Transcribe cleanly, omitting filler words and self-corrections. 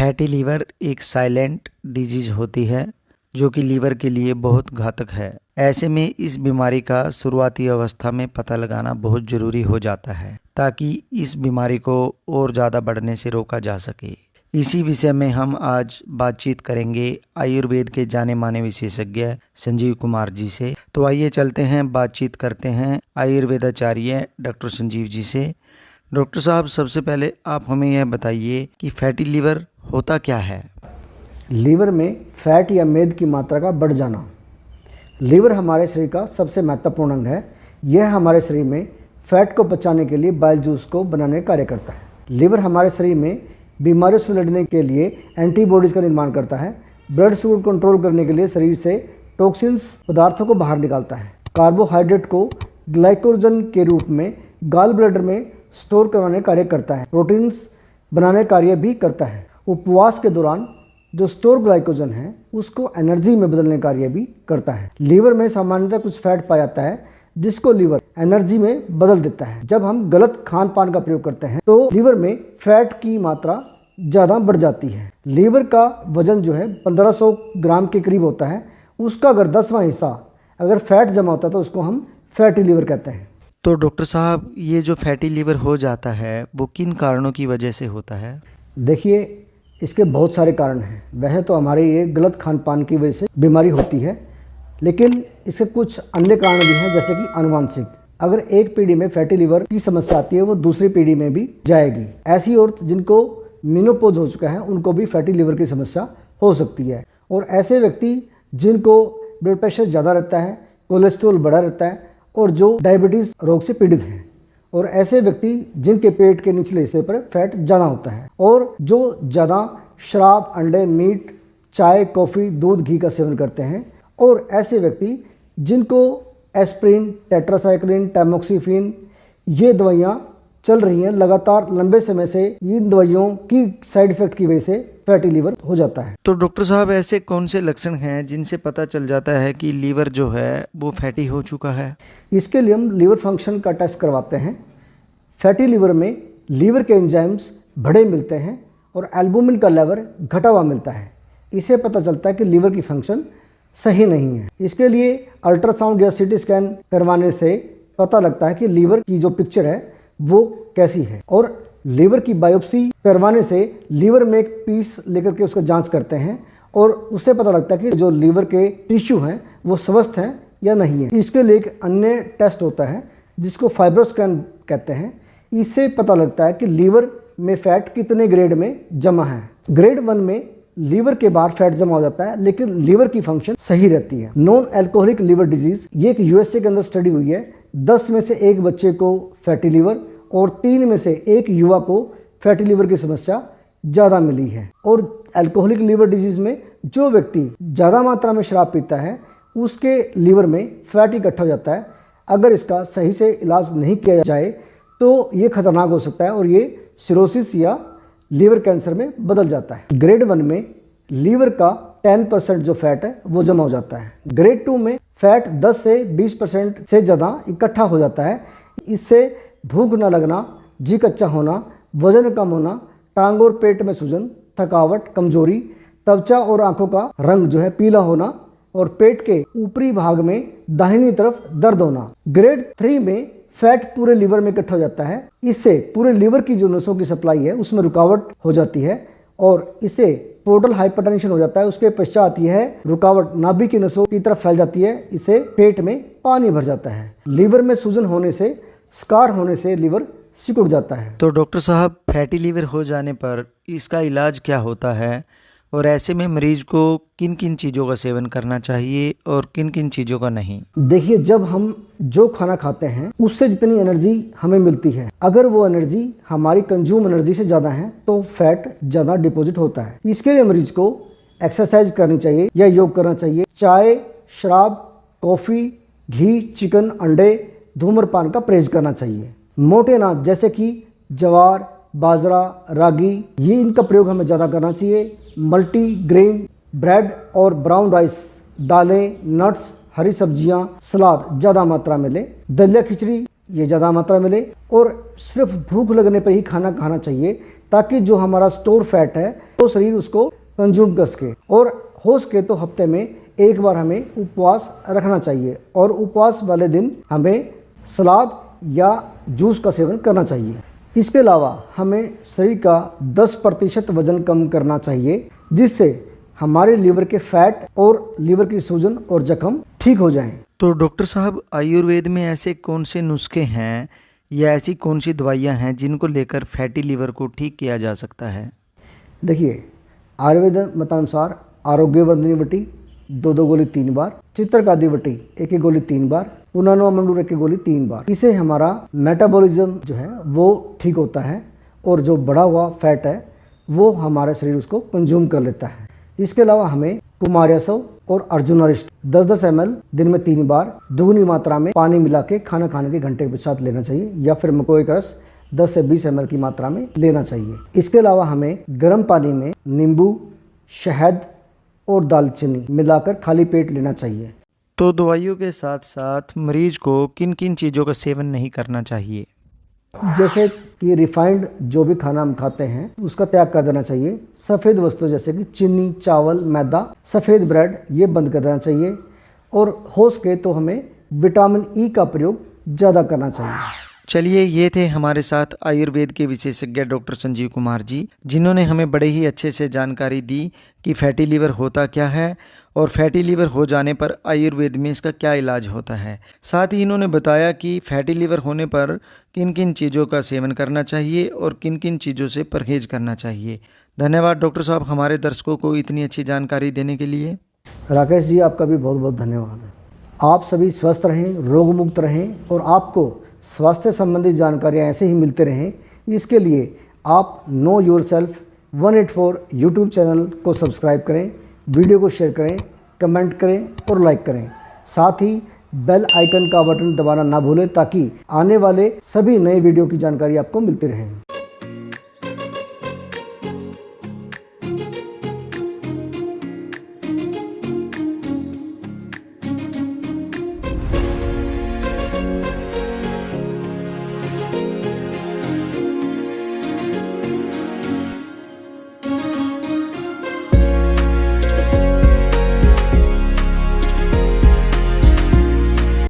Fatty liver एक silent disease होती है जो कि लीवर के लिए बहुत घातक है। ऐसे में इस बीमारी का शुरुआती अवस्था में पता लगाना बहुत ज़रूरी हो जाता है ताकि इस बीमारी को और ज़्यादा बढ़ने से रोका जा सके। इसी विषय में हम आज बातचीत करेंगे आयुर्वेद के जाने माने विशेषज्ञ संजीव कुमार जी से। तो आइए चलते हैं, बातचीत करते हैं आयुर्वेदाचार्य डॉक्टर संजीव जी से। डॉक्टर साहब, सबसे पहले आप हमें यह बताइए कि फैटी लीवर होता क्या है? लीवर में फैट या मेद की मात्रा का बढ़ जाना। लीवर हमारे शरीर का सबसे महत्वपूर्ण अंग है। यह हमारे शरीर में फैट को पचाने के लिए बाइल जूस को बनाने का कार्य करता है। लीवर हमारे शरीर में बीमारियों से लड़ने के लिए एंटीबॉडीज़ का निर्माण करता है। ब्लड शुगर कंट्रोल करने के लिए शरीर से टॉक्सिन्स पदार्थों को बाहर निकालता है। कार्बोहाइड्रेट को ग्लाइकोजन के रूप में गॉल ब्लैडर में स्टोर करवाने का कार्य करता है। प्रोटीन्स बनाने का कार्य भी करता है। उपवास के दौरान जो स्टोर ग्लाइकोजन है उसको एनर्जी में बदलने का कार्य भी करता है। लीवर में सामान्यतः कुछ फैट पाया जाता है जिसको लीवर एनर्जी में बदल देता है। जब हम गलत खान पान का प्रयोग करते हैं तो लीवर में फैट की मात्रा ज़्यादा बढ़ जाती है। लीवर का वजन जो है 1500 ग्राम के करीब होता है। उसका अगर 10वां हिस्सा अगर फैट जमा होता है तो उसको हम फैटी लीवर कहते हैं। तो डॉक्टर साहब, ये जो फैटी लीवर हो जाता है वो किन कारणों की वजह से होता है? देखिए, इसके बहुत सारे कारण हैं। वैसे तो हमारे ये गलत खान पान की वजह से बीमारी होती है, लेकिन इसके कुछ अन्य कारण भी हैं, जैसे कि आनुवंशिक। अगर एक पीढ़ी में फैटी लीवर की समस्या आती है वो दूसरी पीढ़ी में भी जाएगी। ऐसी औरत जिनको मेनोपॉज हो चुका है उनको भी फैटी लीवर की समस्या हो सकती है। और ऐसे व्यक्ति जिनको ब्लड प्रेशर ज़्यादा रहता है, कोलेस्ट्रॉल बढ़ा रहता है और जो डायबिटीज़ रोग से पीड़ित हैं, और ऐसे व्यक्ति जिनके पेट के निचले हिस्से पर फैट ज़्यादा होता है, और जो ज़्यादा शराब, अंडे, मीट, चाय, कॉफ़ी, दूध, घी का सेवन करते हैं, और ऐसे व्यक्ति जिनको एस्प्रिन, टेट्रासाइक्लिन, टैमोक्सिफिन ये दवाइयाँ चल रही हैं लगातार लंबे समय से, इन दवाइयों की साइड इफ़ेक्ट की वजह से फैटी लीवर हो जाता है। तो डॉक्टर साहब, ऐसे कौन से लक्षण हैं जिनसे पता चल जाता है कि लीवर जो है वो फैटी हो चुका है? इसके लिए हम लीवर फंक्शन का टेस्ट करवाते हैं। फैटी लीवर में लीवर के एंजाइम्स बढ़े मिलते हैं और एल्बुमिन का लेवल घटा हुआ मिलता है। इससे पता चलता है कि लीवर की फंक्शन सही नहीं है। इसके लिए अल्ट्रासाउंड या सीटी स्कैन करवाने से पता लगता है कि लीवर की जो पिक्चर है वो कैसी है। और लीवर की बायोप्सी करवाने से लीवर में एक पीस लेकर के उसका जांच करते हैं और उससे पता लगता है कि जो लीवर के टिश्यू हैं वो स्वस्थ हैं या नहीं है। इसके लिए एक अन्य टेस्ट होता है जिसको फाइब्रोस्कैन कहते हैं। इससे पता लगता है कि लीवर में फैट कितने ग्रेड में जमा है। ग्रेड 1 में लीवर के बाहर फैट जमा हो जाता है लेकिन लीवर की फंक्शन सही रहती है। नॉन अल्कोहलिक लीवर डिजीज, ये एक यूएसए के अंदर स्टडी हुई है। 10 में से 1 बच्चे को फैटी लीवर और 3 में से 1 युवा को फैटी लीवर की समस्या ज़्यादा मिली है। और अल्कोहलिक लीवर डिजीज़ में जो व्यक्ति ज़्यादा मात्रा में शराब पीता है उसके लीवर में फैट इकट्ठा हो जाता है। अगर इसका सही से इलाज नहीं किया जाए तो ये खतरनाक हो सकता है और ये सिरोसिस या लीवर कैंसर में बदल जाता है। ग्रेड 1 में लीवर का 10% जो फैट है वो जमा हो जाता है। ग्रेड 2 में फैट 10 से 20% से ज़्यादा इकट्ठा हो जाता है। इससे भूख न लगना, जी कच्चा होना, वजन कम होना, टांग और पेट में सूजन, थकावट, कमजोरी, त्वचा और आंखों का रंग जो है पीला होना और पेट के ऊपरी भाग में दाहिनी तरफ दर्द होना। ग्रेड 3 में फैट पूरे लीवर में इकट्ठा हो जाता है। इससे पूरे लीवर की जो नसों की सप्लाई है उसमें रुकावट हो जाती है और इससे पोर्टल हाइपरटेंशन हो जाता है। उसके पश्चात यह रुकावट नाभि की नसों की तरफ फैल जाती है। इससे पेट में पानी भर जाता है। लीवर में सूजन होने से, स्कार होने से लीवर सिकुड़ जाता है। तो डॉक्टर साहब, फैटी लीवर हो जाने पर इसका इलाज क्या होता है और ऐसे में मरीज को किन किन चीज़ों का सेवन करना चाहिए और किन किन चीज़ों का नहीं? देखिए, जब हम जो खाना खाते हैं उससे जितनी एनर्जी हमें मिलती है, अगर वो एनर्जी हमारी कंज्यूम एनर्जी से ज़्यादा है तो फैट ज़्यादा डिपॉजिट होता है। इसके लिए मरीज को एक्सरसाइज करनी चाहिए या योग करना चाहिए। चाय, शराब, कॉफ़ी, घी, चिकन, अंडे, धूम्रपान का परहेज करना चाहिए। मोटे अनाज जैसे कि ज्वार, बाजरा, रागी, ये इनका प्रयोग हमें ज़्यादा करना चाहिए। मल्टी ग्रेन ब्रेड और ब्राउन राइस, दालें, नट्स, हरी सब्जियां, सलाद ज़्यादा मात्रा में लें। दलिया, खिचड़ी ये ज़्यादा मात्रा में लें और सिर्फ भूख लगने पर ही खाना खाना चाहिए ताकि जो हमारा स्टोर फैट है तो शरीर उसको कंज्यूम कर सके। और हो सके तो हफ्ते में एक बार हमें उपवास रखना चाहिए और उपवास वाले दिन हमें सलाद या जूस का सेवन करना चाहिए। इसके अलावा हमें शरीर का 10% वजन कम करना चाहिए, जिससे हमारे लीवर के फैट और लीवर की सूजन और जख्म ठीक हो जाएं। तो डॉक्टर साहब, आयुर्वेद में ऐसे कौन से नुस्खे हैं या ऐसी कौन सी दवाइयाँ हैं जिनको लेकर फैटी लीवर को ठीक किया जा सकता है? देखिए, आयुर्वेद मतानुसार आरोग्यवर्धिनी वटी 2-2 गोली 3 बार, चित्रकादी वटी 1-1 गोली 3 बार, पुनानो मंडूर 1 गोली 3 बार। इससे हमारा मेटाबॉलिज्म जो है वो ठीक होता है और जो बढ़ा हुआ फैट है वो हमारे शरीर उसको कंज्यूम कर लेता है। इसके अलावा हमें कुमार्यासव और अर्जुनारिष्ट 10-10 ml दिन में 3 बार दुगनी मात्रा में पानी मिला के खाना खाने के घंटे के पश्चात लेना चाहिए, या फिर मकोई का रस 10 से 20 ml की मात्रा में लेना चाहिए। इसके अलावा हमें गर्म पानी में नींबू, शहद और दालचीनी मिलाकर खाली पेट लेना चाहिए। तो दवाइयों के साथ साथ मरीज को किन किन चीज़ों का सेवन नहीं करना चाहिए? जैसे कि रिफाइंड जो भी खाना हम खाते हैं उसका त्याग कर देना चाहिए। सफ़ेद वस्तु जैसे कि चीनी, चावल, मैदा, सफ़ेद ब्रेड ये बंद कर देना चाहिए। और हो सके तो हमें विटामिन ई का प्रयोग ज़्यादा करना चाहिए। चलिए, ये थे हमारे साथ आयुर्वेद के विशेषज्ञ डॉक्टर संजीव कुमार जी, जिन्होंने हमें बड़े ही अच्छे से जानकारी दी कि फैटी लीवर होता क्या है और फैटी लीवर हो जाने पर आयुर्वेद में इसका क्या इलाज होता है। साथ ही इन्होंने बताया कि फैटी लीवर होने पर किन किन चीज़ों का सेवन करना चाहिए और किन किन चीज़ों से परहेज करना चाहिए। धन्यवाद डॉक्टर साहब, हमारे दर्शकों को इतनी अच्छी जानकारी देने के लिए। राकेश जी, आपका भी बहुत बहुत धन्यवाद है। आप सभी स्वस्थ रहें, रोग मुक्त रहें और आपको स्वास्थ्य संबंधी जानकारियाँ ऐसे ही मिलते रहें। इसके लिए आप know your self 184 YouTube channel को सब्सक्राइब करें, वीडियो को शेयर करें, कमेंट करें और लाइक करें। साथ ही बेल आइकन का बटन दबाना ना भूलें ताकि आने वाले सभी नए वीडियो की जानकारी आपको मिलती रहे।